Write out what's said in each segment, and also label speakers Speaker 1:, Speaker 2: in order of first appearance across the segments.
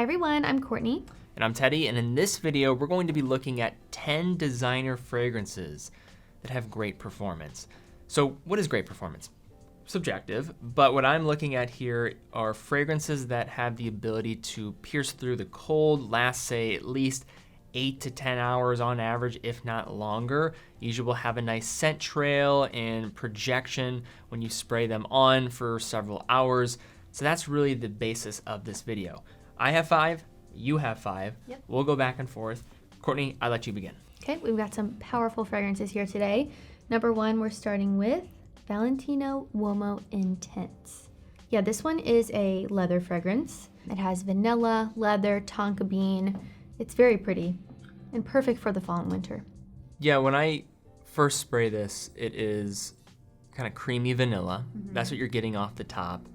Speaker 1: Hi everyone, I'm Courtney.
Speaker 2: And I'm Teddy, and in this video, we're going to be looking at 10 designer fragrances that have great performance. So what is great performance? Subjective, but what I'm looking at here are fragrances that have the ability to pierce through the cold, last say at least 8 to 10 hours on average, if not longer. Usually will have a nice scent trail and projection when you spray them on for several hours. So that's really the basis of this video. I have 5, you have 5.
Speaker 1: Yep.
Speaker 2: We'll go back and forth. Courtney, I'll let you begin.
Speaker 1: Okay, we've got some powerful fragrances here today. Number 1, we're starting with Valentino Uomo Intense. Yeah, this one is a leather fragrance. It has vanilla, leather, tonka bean. It's very pretty and perfect for the fall and winter.
Speaker 2: Yeah, when I first spray this, it is kind of creamy vanilla.
Speaker 1: Mm-hmm.
Speaker 2: That's what you're getting off the top.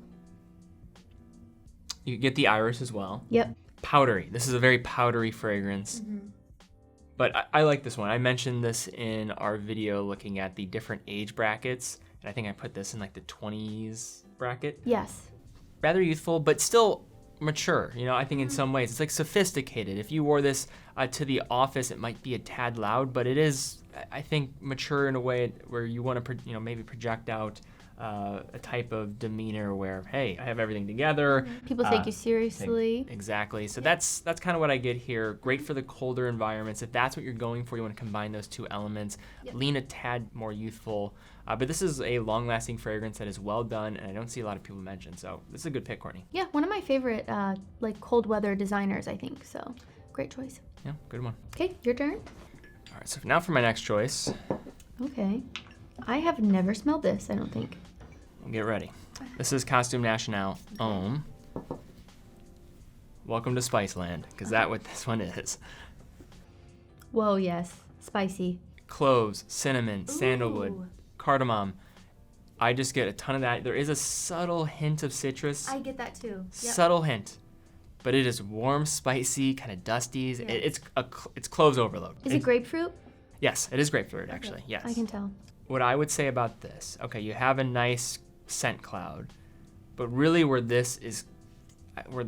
Speaker 2: You get the iris as well.
Speaker 1: Yep.
Speaker 2: Powdery. This is a very powdery fragrance.
Speaker 1: Mm-hmm.
Speaker 2: But I like this one. I mentioned this in our video looking at the different age brackets. And I think I put this in like the 20s bracket.
Speaker 1: Yes.
Speaker 2: Rather youthful, but still mature. You know, I think in some ways it's like sophisticated. If you wore this to the office, it might be a tad loud, but it is, I think, mature in a way where you want to, maybe project out a type of demeanor where, hey, I have everything together.
Speaker 1: People take you seriously.
Speaker 2: Exactly. So that's kind of what I get here. Great for the colder environments. If that's what you're going for, you want to combine those two elements.
Speaker 1: Yep.
Speaker 2: Lean a tad more youthful. But this is a long-lasting fragrance that is well done, and I don't see a lot of people mention. So this is a good pick, Courtney.
Speaker 1: Yeah, one of my favorite like cold weather designers, I think. So great choice.
Speaker 2: Yeah, good one.
Speaker 1: Okay, your turn.
Speaker 2: All right, so now for my next choice.
Speaker 1: Okay. I have never smelled this, I don't think.
Speaker 2: Get ready. This is Costume National Homme. Welcome to Spiceland, because that's what this one is.
Speaker 1: Whoa, yes. Spicy.
Speaker 2: Cloves, cinnamon, sandalwood,
Speaker 1: Ooh.
Speaker 2: cardamom. I just get a ton of that. There is a subtle hint of citrus.
Speaker 1: I get that too. Yep.
Speaker 2: Subtle hint. But it is warm, spicy, kind of dusty.
Speaker 1: Yeah.
Speaker 2: It's cloves overload.
Speaker 1: Is it grapefruit?
Speaker 2: Yes, it is grapefruit, actually. Yes.
Speaker 1: I can tell.
Speaker 2: What I would say about this, okay, you have a nice scent cloud, but really where the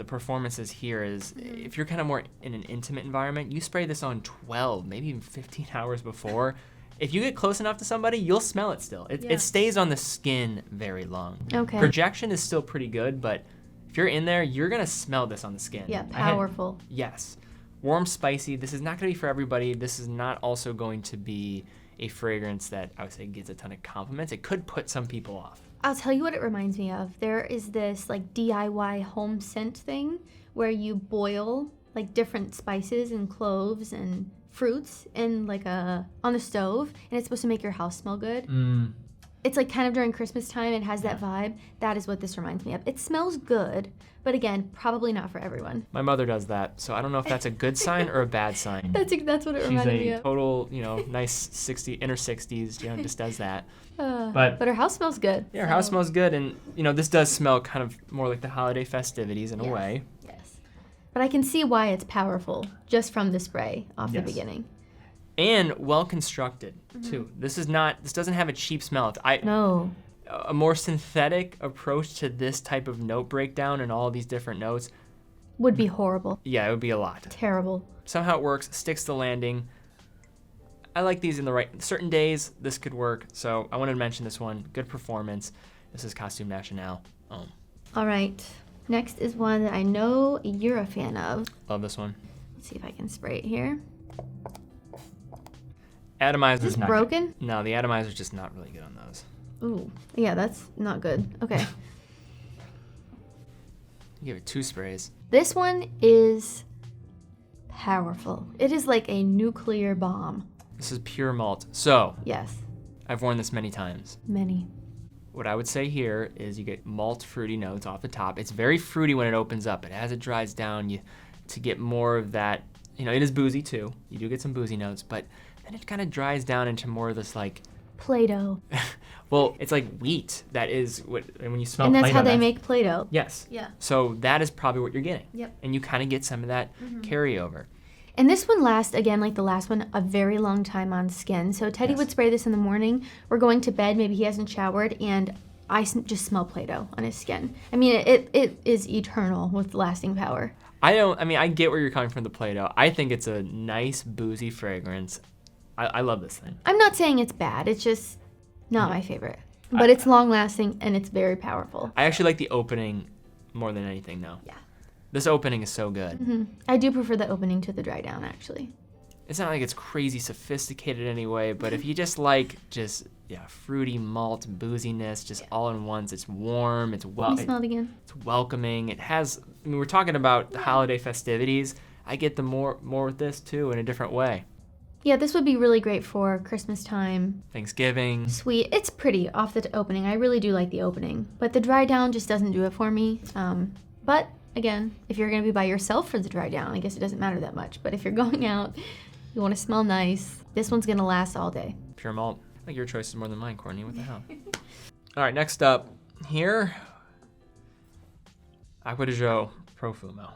Speaker 2: performance is here is if you're kind of more in an intimate environment, you spray this on 12, maybe even 15 hours before. If you get close enough to somebody, you'll smell it still. It stays on the skin very long.
Speaker 1: Okay.
Speaker 2: Projection is still pretty good, but if you're in there, you're gonna smell this on the skin.
Speaker 1: Yeah, powerful.
Speaker 2: Yes. Warm, spicy. This is not gonna be for everybody. This is not also going to be a fragrance that I would say gets a ton of compliments. It could put some people off.
Speaker 1: I'll tell you what it reminds me of. There is this like DIY home scent thing where you boil like different spices and cloves and fruits in like on the stove, and it's supposed to make your house smell good. It's like kind of during Christmas time. It has that vibe. That is what this reminds me of. It smells good, but again, probably not for everyone.
Speaker 2: My mother does that, so I don't know if that's a good sign or a bad sign.
Speaker 1: That's what it
Speaker 2: She's
Speaker 1: reminded me
Speaker 2: a
Speaker 1: of.
Speaker 2: total, nice inner 60s, just does that.
Speaker 1: But her house smells good.
Speaker 2: Yeah, her house smells good, and this does smell kind of more like the holiday festivities in a way.
Speaker 1: Yes. But I can see why it's powerful just from the spray off the
Speaker 2: Yes.
Speaker 1: beginning.
Speaker 2: And well constructed too. This doesn't have a cheap smell.
Speaker 1: No.
Speaker 2: A more synthetic approach to this type of note breakdown and all these different notes
Speaker 1: Would be horrible.
Speaker 2: Yeah, it would be a lot.
Speaker 1: Terrible.
Speaker 2: Somehow it works, sticks the landing. I like these in the right certain days. This could work, so I wanted to mention this one. Good performance. This is Costume National Homme.
Speaker 1: All right. Next is one that I know you're a fan of.
Speaker 2: Love this one.
Speaker 1: Let's see if I can spray it here.
Speaker 2: Atomizer's
Speaker 1: Is this
Speaker 2: not
Speaker 1: broken?
Speaker 2: Good. No, the atomizer's just not really good on those.
Speaker 1: Ooh. Yeah, that's not good. Okay.
Speaker 2: You give it 2 sprays.
Speaker 1: This one is powerful. It is like a nuclear bomb.
Speaker 2: This is pure malt. So,
Speaker 1: Yes.
Speaker 2: I've worn this many times.
Speaker 1: Many.
Speaker 2: What I would say here is you get malt fruity notes off the top. It's very fruity when it opens up, and as it dries down, to get more of that, it is boozy too. You do get some boozy notes, but then it kind of dries down into more of this like
Speaker 1: Play-Doh.
Speaker 2: well, it's like wheat. That is what, and when you smell
Speaker 1: And that's
Speaker 2: Play-Doh,
Speaker 1: how they make Play-Doh.
Speaker 2: Yes.
Speaker 1: Yeah.
Speaker 2: So that is probably what you're getting.
Speaker 1: Yep.
Speaker 2: And you kind of get some of that carryover.
Speaker 1: And this one lasts, again, like the last one, a very long time on skin. So Teddy would spray this in the morning. We're going to bed, maybe he hasn't showered, and I just smell Play-Doh on his skin. I mean, it is eternal with lasting power.
Speaker 2: I get where you're coming from the Play-Doh. I think it's a nice, boozy fragrance. I love this thing.
Speaker 1: I'm not saying it's bad. It's just not my favorite. But it's long-lasting, and it's very powerful.
Speaker 2: I actually like the opening more than anything, though.
Speaker 1: Yeah.
Speaker 2: This opening is so good.
Speaker 1: Mm-hmm. I do prefer the opening to the dry down, actually.
Speaker 2: It's not like it's crazy sophisticated anyway, but if you just like fruity malt booziness, all in once, it's warm, it's
Speaker 1: Let me smell it again.
Speaker 2: It's welcoming. It has, we're talking about the holiday festivities. I get the more with this too in a different way.
Speaker 1: Yeah, this would be really great for Christmas time.
Speaker 2: Thanksgiving.
Speaker 1: Sweet. It's pretty off the opening. I really do like the opening. But the dry down just doesn't do it for me. But again, if you're going to be by yourself for the dry down, I guess it doesn't matter that much. But if you're going out, you want to smell nice, this one's going to last all day.
Speaker 2: Pure malt. I think your choice is more than mine, Courtney. What the hell? All right, next up here, Acqua di Giò Profumo.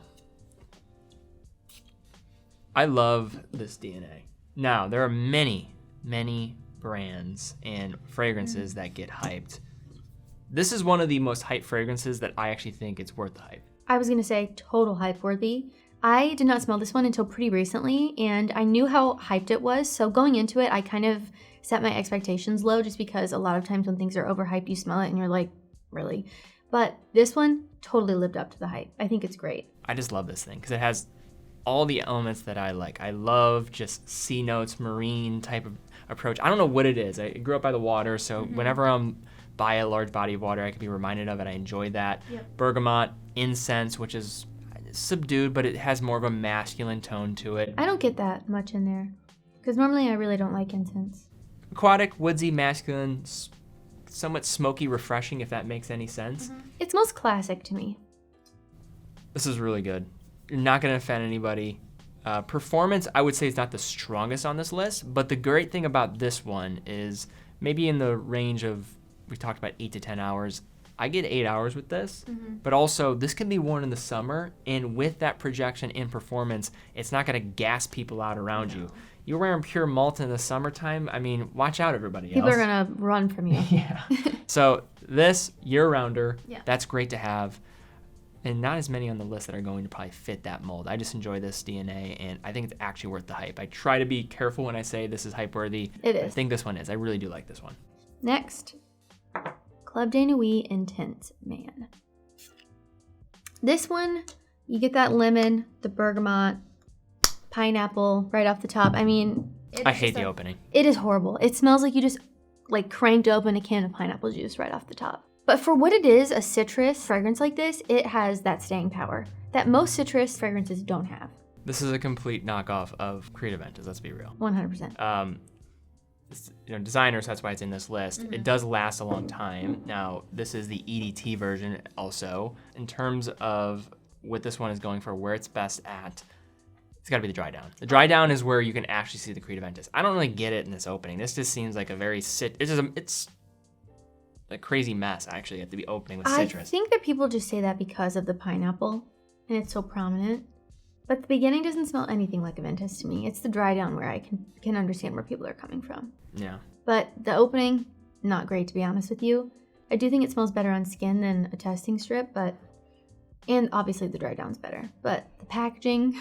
Speaker 2: I love this DNA. Now, there are many, many brands and fragrances that get hyped. This is one of the most hyped fragrances that I actually think it's worth the hype.
Speaker 1: I was going to say total hype worthy. I did not smell this one until pretty recently, and I knew how hyped it was. So going into it, I kind of set my expectations low just because a lot of times when things are overhyped, you smell it and you're like, really? But this one totally lived up to the hype. I think it's great.
Speaker 2: I just love this thing because it has all the elements that I like. I love just sea notes, marine type of approach. I don't know what it is. I grew up by the water, so whenever I'm by a large body of water, I can be reminded of it. I enjoy that.
Speaker 1: Yep.
Speaker 2: Bergamot, incense, which is subdued, but it has more of a masculine tone to it.
Speaker 1: I don't get that much in there because normally I really don't like incense.
Speaker 2: Aquatic, woodsy, masculine, somewhat smoky, refreshing, if that makes any sense.
Speaker 1: It's most classic to me.
Speaker 2: This is really good. You're not going to offend anybody. Performance, I would say, is not the strongest on this list, but the great thing about this one is maybe in the range of, we talked about 8 to 10 hours. I get 8 hours with this, but also this can be worn in the summer, and with that projection in performance, it's not going to gas people out around you. You're wearing pure malt in the summertime, I mean, watch out, everybody else.
Speaker 1: People are going to run from you.
Speaker 2: Yeah. So this year-rounder,
Speaker 1: Yeah.
Speaker 2: that's great to have. And not as many on the list that are going to probably fit that mold. I just enjoy this DNA, and I think it's actually worth the hype. I try to be careful when I say this is hype-worthy.
Speaker 1: It is.
Speaker 2: I think this one is. I really do like this one.
Speaker 1: Next, Club de Nuit Intense Man. This one, you get that lemon, the bergamot, pineapple right off the top. I mean,
Speaker 2: I hate the opening.
Speaker 1: It is horrible. It smells like you just cranked open a can of pineapple juice right off the top. But for what it is, a citrus fragrance like this, it has that staying power that most citrus fragrances don't have.
Speaker 2: This is a complete knockoff of Creative Ventus, let's be real.
Speaker 1: 100%.
Speaker 2: Designers, that's why it's in this list. It does last a long time. Now, this is the EDT version also. In terms of what this one is going for, where it's best at, it's got to be the dry down. The dry down is where you can actually see the Creative Ventus. I don't really get it in this opening. This just seems like a very it's a crazy mess, actually, at the opening with citrus.
Speaker 1: I think that people just say that because of the pineapple, and it's so prominent. But the beginning doesn't smell anything like a Ventus to me. It's the dry down where I can understand where people are coming from.
Speaker 2: Yeah.
Speaker 1: But the opening, not great, to be honest with you. I do think it smells better on skin than a testing strip, and obviously the dry down's better. But the packaging...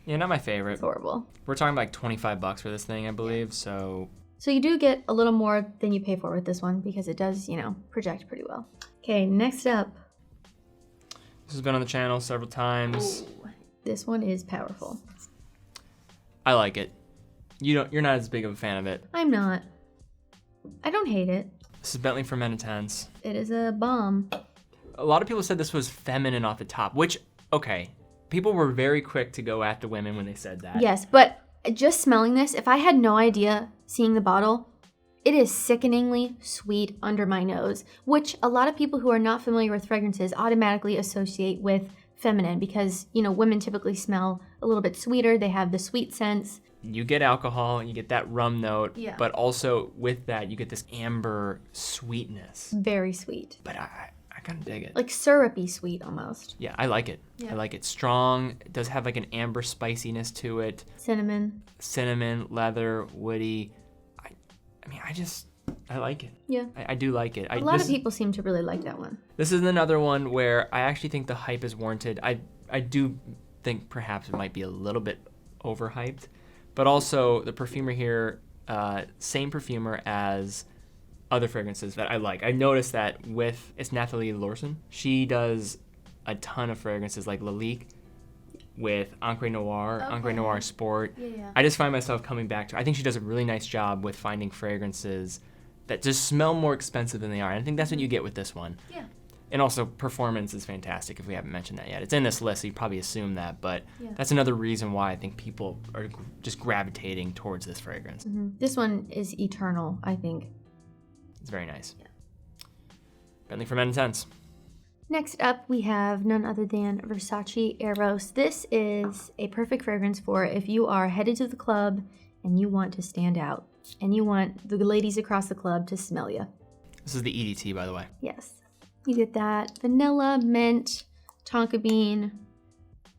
Speaker 2: Yeah, not my favorite.
Speaker 1: It's horrible.
Speaker 2: We're talking like $25 for this thing, I believe,
Speaker 1: So you do get a little more than you pay for with this one because it does, project pretty well. Okay, next up.
Speaker 2: This has been on the channel several times.
Speaker 1: Ooh, this one is powerful.
Speaker 2: I like it. You're not as big of a fan of it.
Speaker 1: I'm not. I don't hate it.
Speaker 2: This is Bentley For Men Intense.
Speaker 1: It is a bomb.
Speaker 2: A lot of people said this was feminine off the top, which, okay, people were very quick to go after women when they said that.
Speaker 1: Yes, but just smelling this, if I had no idea seeing the bottle, it is sickeningly sweet under my nose, which a lot of people who are not familiar with fragrances automatically associate with feminine because, women typically smell a little bit sweeter. They have the sweet scents.
Speaker 2: You get alcohol and you get that rum note,
Speaker 1: Yeah.
Speaker 2: but also with that, you get this amber sweetness.
Speaker 1: Very sweet.
Speaker 2: But I kind of dig it.
Speaker 1: Like syrupy sweet almost.
Speaker 2: Yeah, I like it.
Speaker 1: Yeah.
Speaker 2: I like it strong. It does have like an amber spiciness to it.
Speaker 1: Cinnamon.
Speaker 2: Cinnamon, leather, woody. I like it.
Speaker 1: Yeah.
Speaker 2: I do like it.
Speaker 1: A lot of people seem to really like that one.
Speaker 2: This is another one where I actually think the hype is warranted. I I do think perhaps it might be a little bit overhyped. But also, the perfumer here, same perfumer as other fragrances that I like. I noticed that it's Nathalie Lorson. She does a ton of fragrances like Lalique with Encre Noir, Encre Noir Sport.
Speaker 1: Yeah.
Speaker 2: I just find myself coming back to, I think she does a really nice job with finding fragrances that just smell more expensive than they are. And I think that's what you get with this one.
Speaker 1: Yeah.
Speaker 2: And also, performance is fantastic if we haven't mentioned that yet. It's in this list, so you probably assume that, but
Speaker 1: Yeah.
Speaker 2: that's another reason why I think people are just gravitating towards this fragrance.
Speaker 1: This one is eternal, I think.
Speaker 2: It's very nice.
Speaker 1: Yeah.
Speaker 2: Bentley For Men Intense.
Speaker 1: Next up, we have none other than Versace Eros. This is a perfect fragrance for if you are headed to the club and you want to stand out and you want the ladies across the club to smell you.
Speaker 2: This is the EDT, by the way.
Speaker 1: Yes. You get that vanilla, mint, tonka bean.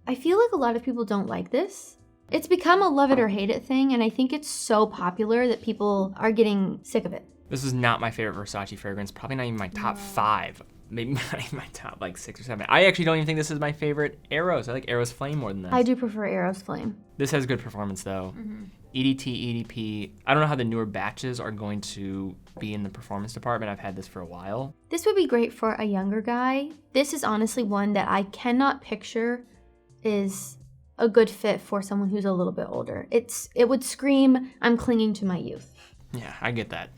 Speaker 1: I feel like a lot of people don't like this. It's become a love it or hate it thing, and I think it's so popular that people are getting sick of it.
Speaker 2: This is not my favorite Versace fragrance. Probably not even my top 5. Maybe not even my top 6 or 7. I actually don't even think this is my favorite Eros. I like Eros Flame more than this.
Speaker 1: I do prefer Eros Flame.
Speaker 2: This has good performance though. EDT, EDP. I don't know how the newer batches are going to be in the performance department. I've had this for a while.
Speaker 1: This would be great for a younger guy. This is honestly one that I cannot picture is a good fit for someone who's a little bit older. It would scream, I'm clinging to my youth.
Speaker 2: Yeah, I get that.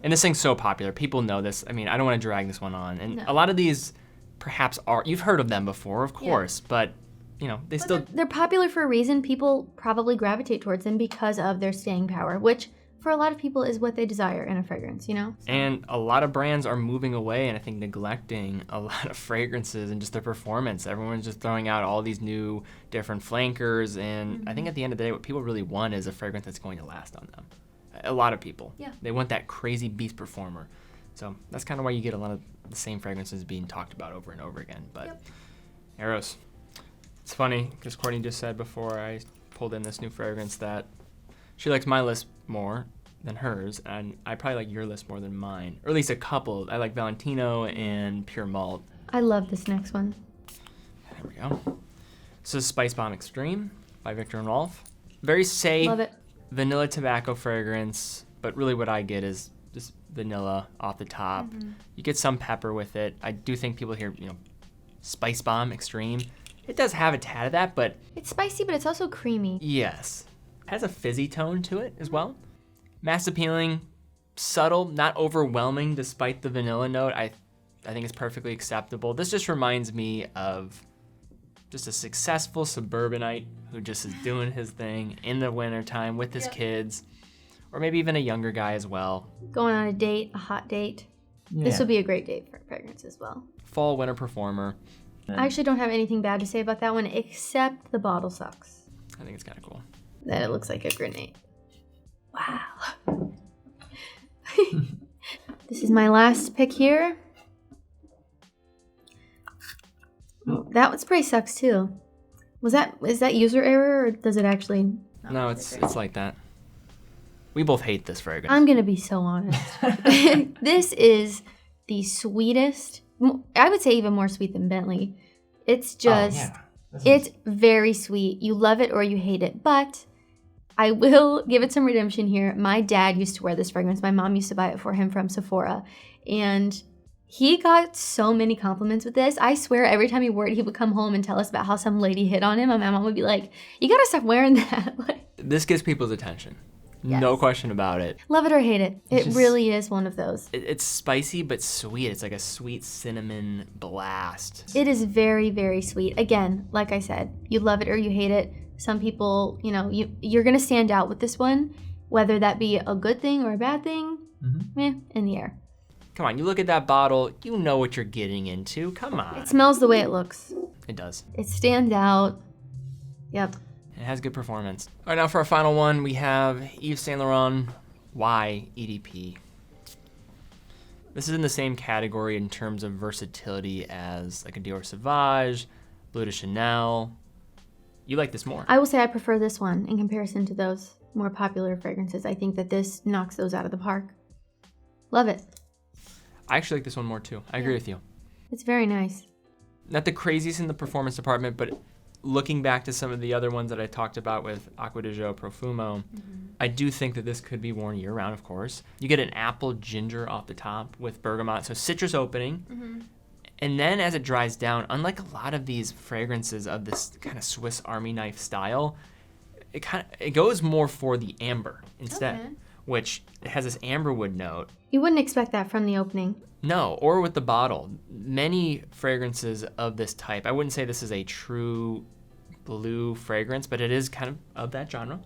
Speaker 2: And this thing's so popular. People know this. I mean, I don't want to drag this one on. And
Speaker 1: No.
Speaker 2: a lot of these perhaps you've heard of them before, of course, but you know,
Speaker 1: They're popular for a reason. People probably gravitate towards them because of their staying power, which for a lot of people is what they desire in a fragrance, you know?
Speaker 2: And a lot of brands are moving away and I think neglecting a lot of fragrances and just their performance. Everyone's just throwing out all these new different flankers. And I think at the end of the day, what people really want is a fragrance that's going to last on them. A lot of people.
Speaker 1: Yeah.
Speaker 2: They want that crazy beast performer. So that's kind of why you get a lot of the same fragrances being talked about over and over again. But Eros. It's funny because Courtney just said before I pulled in this new fragrance that she likes my list more than hers, and I probably like your list more than mine, or at least a couple. I like Valentino and Pure Malt.
Speaker 1: I love this next one.
Speaker 2: There we go. This is Spicebomb Extreme by Viktor and Rolf. Very safe,
Speaker 1: Love it.
Speaker 2: vanilla tobacco fragrance, but really what I get is just vanilla off the top. You get some pepper with it. I do think people hear, Spicebomb Extreme. It does have a tad of that, but
Speaker 1: It's spicy, but it's also creamy.
Speaker 2: yes. It has a fizzy tone to it as well. Mass appealing, subtle, not overwhelming despite the vanilla note. I think it's perfectly acceptable. This just reminds me of just a successful suburbanite who just is doing his thing in the wintertime with his kids, or maybe even a younger guy as well.
Speaker 1: Going on a date, a hot date. This would be a great date for fragrance as well.
Speaker 2: Fall winter performer.
Speaker 1: I actually don't have anything bad to say about that one except the bottle sucks.
Speaker 2: I think it's kind of cool.
Speaker 1: That it looks like a grenade. Wow. This is my last pick here. Oh, that one spray sucks too. Is that user error or does it actually?
Speaker 2: No, it's like that. We both hate this fragrance.
Speaker 1: I'm gonna be so honest. This is the sweetest. I would say even more sweet than Bentley. It's just, it's very sweet. You love it or you hate it. But I will give it some redemption here. My dad used to wear this fragrance. My mom used to buy it for him from Sephora. And he got so many compliments with this. I swear every time he wore it, he would come home and tell us about how some lady hit on him. And my mom would be like, you gotta stop wearing that.
Speaker 2: This gets people's attention.
Speaker 1: Yes.
Speaker 2: No question about it.
Speaker 1: Love it or hate it. It really is one of those.
Speaker 2: It's spicy but sweet. It's like a sweet cinnamon blast.
Speaker 1: It is very, very sweet. Again, like I said, you love it or you hate it. Some people, you're going to stand out with this one, whether that be a good thing or a bad thing, in the air.
Speaker 2: Come on, you look at that bottle, you know what you're getting into. Come on.
Speaker 1: It smells the way it looks.
Speaker 2: It does.
Speaker 1: It stands out. Yep.
Speaker 2: It has good performance. All right, now for our final one, we have Yves Saint Laurent Y EDP. This is in the same category in terms of versatility as like a Dior Sauvage, Bleu de Chanel. You like this more.
Speaker 1: I will say I prefer this one in comparison to those more popular fragrances. I think that this knocks those out of the park. Love it.
Speaker 2: I actually like this one more too. I agree with you.
Speaker 1: It's very nice.
Speaker 2: Not the craziest in the performance department, but looking back to some of the other ones that I talked about with Acqua di Giò Profumo, I do think that this could be worn year-round, of course. You get an apple ginger off the top with bergamot, so citrus opening. And then as it dries down, unlike a lot of these fragrances of this kind of Swiss Army knife style, it goes more for the amber instead, which it has this amberwood note.
Speaker 1: You wouldn't expect that from the opening.
Speaker 2: No, or with the bottle. Many fragrances of this type, I wouldn't say this is a true blue fragrance, but it is kind of that genre.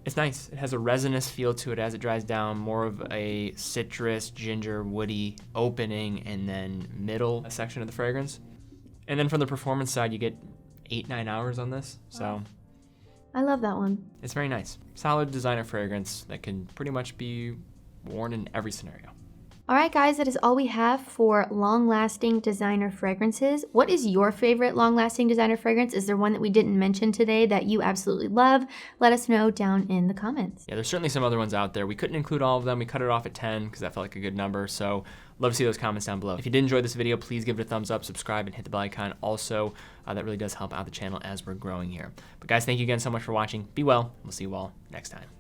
Speaker 2: It's nice. It has a resinous feel to it as it dries down, more of a citrus, ginger, woody opening, and then middle section of the fragrance. And then from the performance side, you get 8-9 hours on this. So
Speaker 1: I love that one.
Speaker 2: it's very nice. Solid designer fragrance that can pretty much be worn in every scenario.
Speaker 1: All right, guys, that is all we have for long-lasting designer fragrances. What is your favorite long-lasting designer fragrance? Is there one that we didn't mention today that you absolutely love? Let us know down in the comments.
Speaker 2: Yeah, there's certainly some other ones out there. We couldn't include all of them. We cut it off at 10 because that felt like a good number. So love to see those comments down below. If you did enjoy this video, please give it a thumbs up, subscribe, and hit the bell icon. Also, that really does help out the channel as we're growing here. But guys, thank you again so much for watching. Be well. We'll see you all next time.